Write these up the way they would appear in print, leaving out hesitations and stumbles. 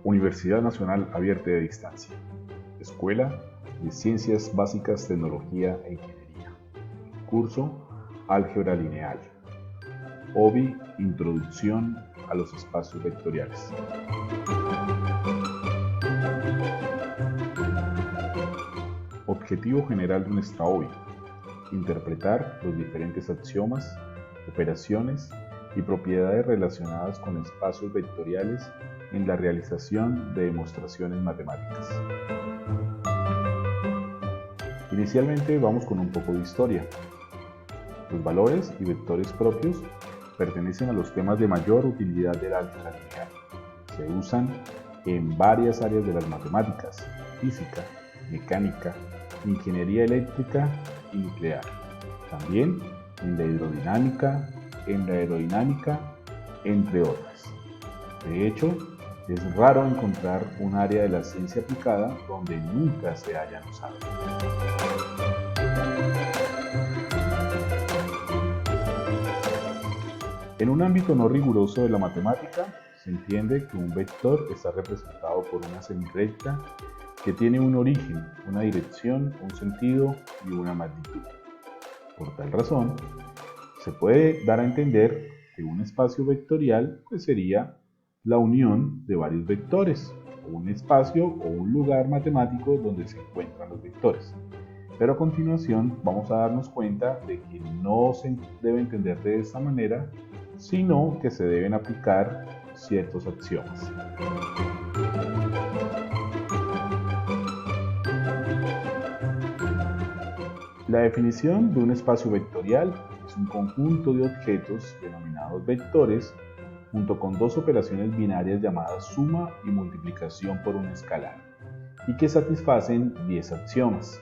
Universidad Nacional Abierta de Distancia, Escuela de Ciencias Básicas, Tecnología e Ingeniería, curso Álgebra Lineal, OBI, Introducción a los Espacios Vectoriales. Objetivo general de nuestra OBI: interpretar los diferentes axiomas, operaciones y propiedades relacionadas con espacios vectoriales en la realización de demostraciones matemáticas. Inicialmente vamos con un poco de historia. Los valores y vectores propios pertenecen a los temas de mayor utilidad del álgebra lineal. Se usan en varias áreas de las matemáticas: física, mecánica, ingeniería eléctrica y nuclear. También en la hidrodinámica, en la aerodinámica, entre otras. De hecho, es raro encontrar un área de la ciencia aplicada donde nunca se hayan usado. En un ámbito no riguroso de la matemática, se entiende que un vector está representado por una semirrecta que tiene un origen, una dirección, un sentido y una magnitud. Por tal razón, se puede dar a entender que un espacio vectorial sería la unión de varios vectores, o un espacio o un lugar matemático donde se encuentran los vectores. Pero a continuación vamos a darnos cuenta de que no se debe entender de esta manera, sino que se deben aplicar ciertos axiomas. La definición de un espacio vectorial es un conjunto de objetos denominados vectores junto con dos operaciones binarias llamadas suma y multiplicación por un escalar y que satisfacen 10 axiomas.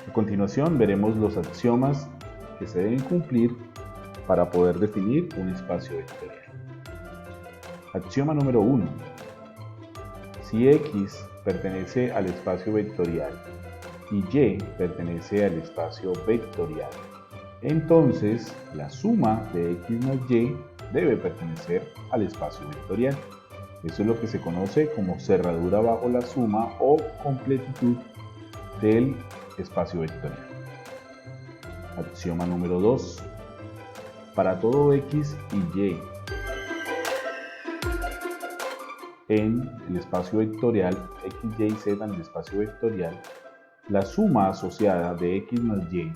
A continuación veremos los axiomas que se deben cumplir para poder definir un espacio vectorial. Axioma número 1. Si X pertenece al espacio vectorial y Y pertenece al espacio vectorial, entonces la suma de X más Y debe pertenecer al espacio vectorial. Eso es lo que se conoce como cerradura bajo la suma o completitud del espacio vectorial. Axioma número 2. Para todo X y Y en el espacio vectorial, X, Y y Z en el espacio vectorial, la suma asociada de X más Y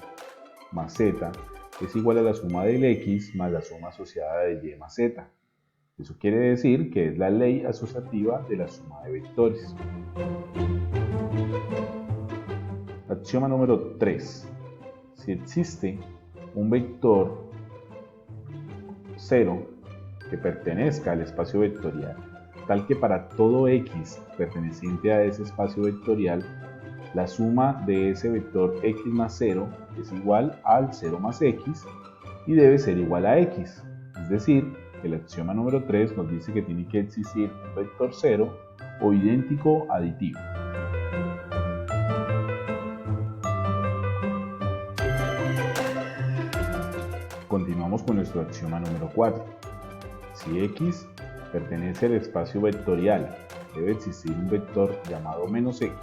más Z es igual a la suma del X más la suma asociada de Y más Z. Eso quiere decir que es la ley asociativa de la suma de vectores. Axioma número 3. Si existe un vector 0 que pertenezca al espacio vectorial, tal que para todo X perteneciente a ese espacio vectorial, la suma de ese vector X más 0 es igual al 0 más X y debe ser igual a X. Es decir, que el axioma número 3 nos dice que tiene que existir un vector 0 o idéntico aditivo. Continuamos con nuestro axioma número 4. Si X pertenece al espacio vectorial, debe existir un vector llamado menos X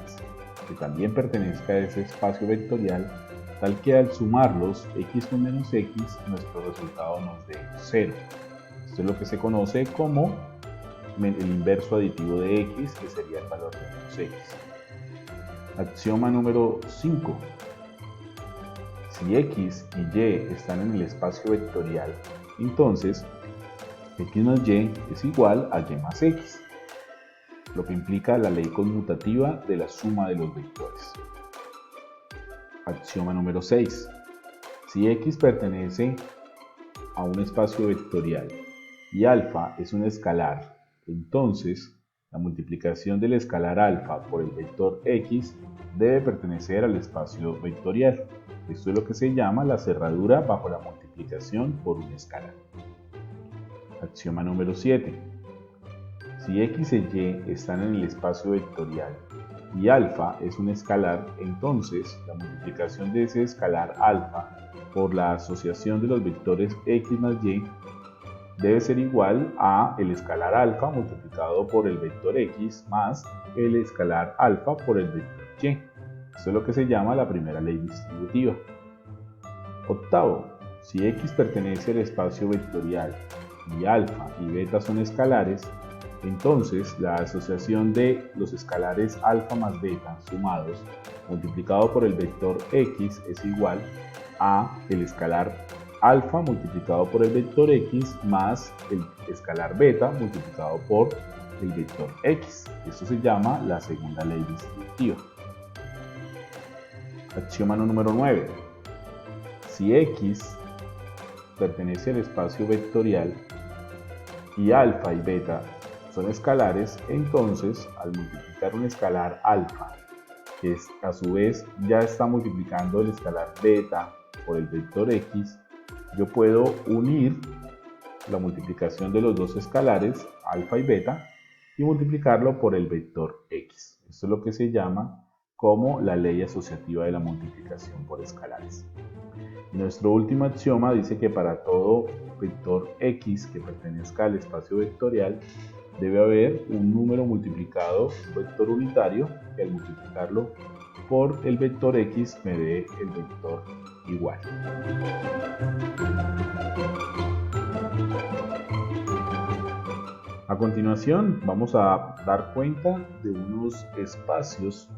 que también pertenezca a ese espacio vectorial, tal que al sumarlos X con menos X, nuestro resultado nos dé 0. Esto es lo que se conoce como el inverso aditivo de X, que sería el valor de menos X. Axioma número 5. Si X y Y están en el espacio vectorial, entonces X más Y es igual a Y más X, lo que implica la ley conmutativa de la suma de los vectores. Axioma número 6. Si X pertenece a un espacio vectorial y alfa es un escalar, entonces la multiplicación del escalar alfa por el vector X debe pertenecer al espacio vectorial. Esto es lo que se llama la cerradura bajo la multiplicación por un escalar. Axioma número 7. Si X y Y están en el espacio vectorial y alfa es un escalar, entonces la multiplicación de ese escalar alfa por la asociación de los vectores X más Y debe ser igual a el escalar alfa multiplicado por el vector x más el escalar alfa por el vector y. Esto es lo que se llama la primera ley distributiva. Octavo, si x pertenece al espacio vectorial y alfa y beta son escalares, entonces la asociación de los escalares alfa más beta sumados multiplicado por el vector x es igual a el escalar alfa multiplicado por el vector x más el escalar beta multiplicado por el vector x. Esto se llama la segunda ley distributiva. Axioma número 9. Si x pertenece al espacio vectorial y alfa y beta son escalares, entonces al multiplicar un escalar alfa, que a su vez ya está multiplicando el escalar beta por el vector x, yo puedo unir la multiplicación de los dos escalares, alfa y beta, y multiplicarlo por el vector x. Esto es lo que se llama como la ley asociativa de la multiplicación por escalares. Nuestro último axioma dice que para todo vector x que pertenezca al espacio vectorial debe haber un número multiplicado, un vector unitario, que al multiplicarlo por el vector x me dé el vector igual. A continuación vamos a dar cuenta de unos espacios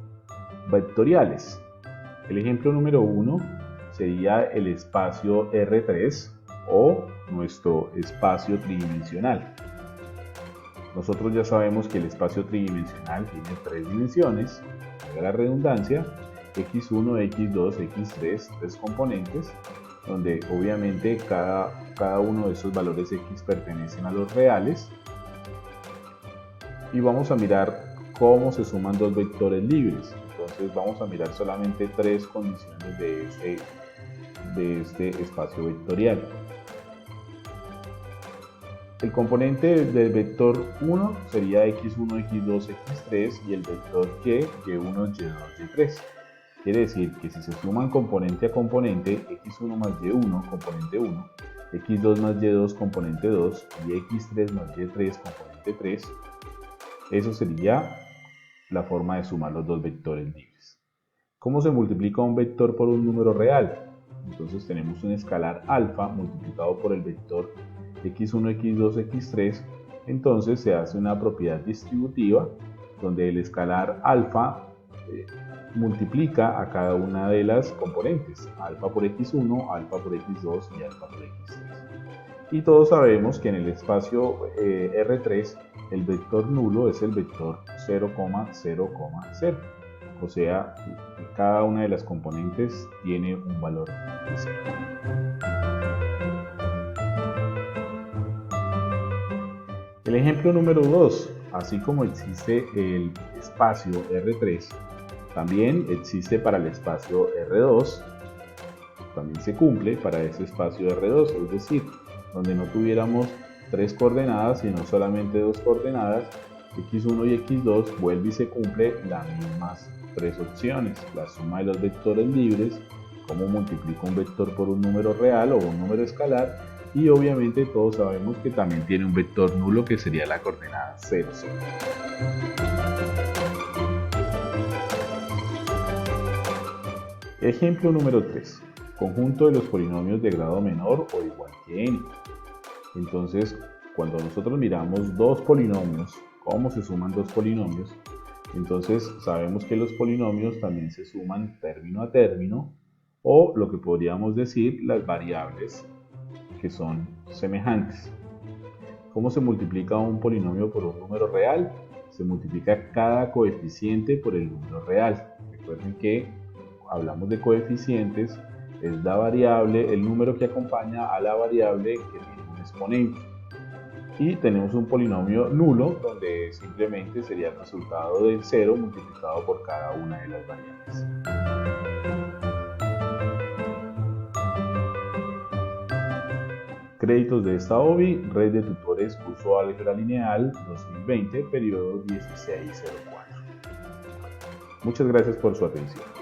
vectoriales. El ejemplo número 1 sería el espacio R3 o nuestro espacio tridimensional. Nosotros ya sabemos que el espacio tridimensional tiene tres dimensiones, valga la redundancia, x1, x2, x3, tres componentes, donde obviamente cada uno de esos valores x pertenecen a los reales. Y vamos a mirar cómo se suman dos vectores libres. Entonces vamos a mirar solamente tres condiciones de este espacio vectorial. El componente del vector 1 sería x1, x2, x3 y el vector y, y1, y2, y3. Quiere decir que si se suman componente a componente, x1 más y1, componente 1, x2 más y2, componente 2 y x3 más y3, componente 3, eso sería la forma de sumar los dos vectores libres. ¿Cómo se multiplica un vector por un número real? Entonces tenemos un escalar alfa multiplicado por el vector x1, x2, x3. Entonces se hace una propiedad distributiva donde el escalar alfa multiplica a cada una de las componentes, alfa por x1, alfa por x2 y alfa por x3. Y todos sabemos que en el espacio R3 el vector nulo es el vector 0, 0, o sea, cada una de las componentes tiene un valor de 0. El ejemplo número 2, así como existe el espacio R3, también existe para el espacio R2, también se cumple para ese espacio R2, es decir, donde no tuviéramos tres coordenadas sino solamente dos coordenadas, x1 y x2 vuelve y se cumple las mismas tres opciones, la suma de los vectores libres, cómo multiplico un vector por un número real o un número escalar, y obviamente todos sabemos que también tiene un vector nulo que sería la coordenada 0, 0. Ejemplo número 3. Conjunto de los polinomios de grado menor o igual que n. Entonces, cuando nosotros miramos dos polinomios, cómo se suman dos polinomios, entonces sabemos que los polinomios también se suman término a término, o lo que podríamos decir las variables que son semejantes. ¿Cómo se multiplica un polinomio por un número real? Se multiplica cada coeficiente por el número real. Recuerden que hablamos de coeficientes, es la variable, el número que acompaña a la variable que tiene un exponente. Y tenemos un polinomio nulo, donde simplemente sería el resultado del 0 multiplicado por cada una de las variables. Créditos de esta OBI, Red de Tutores Curso Álgebra Lineal 2020, periodo 1604. Muchas gracias por su atención.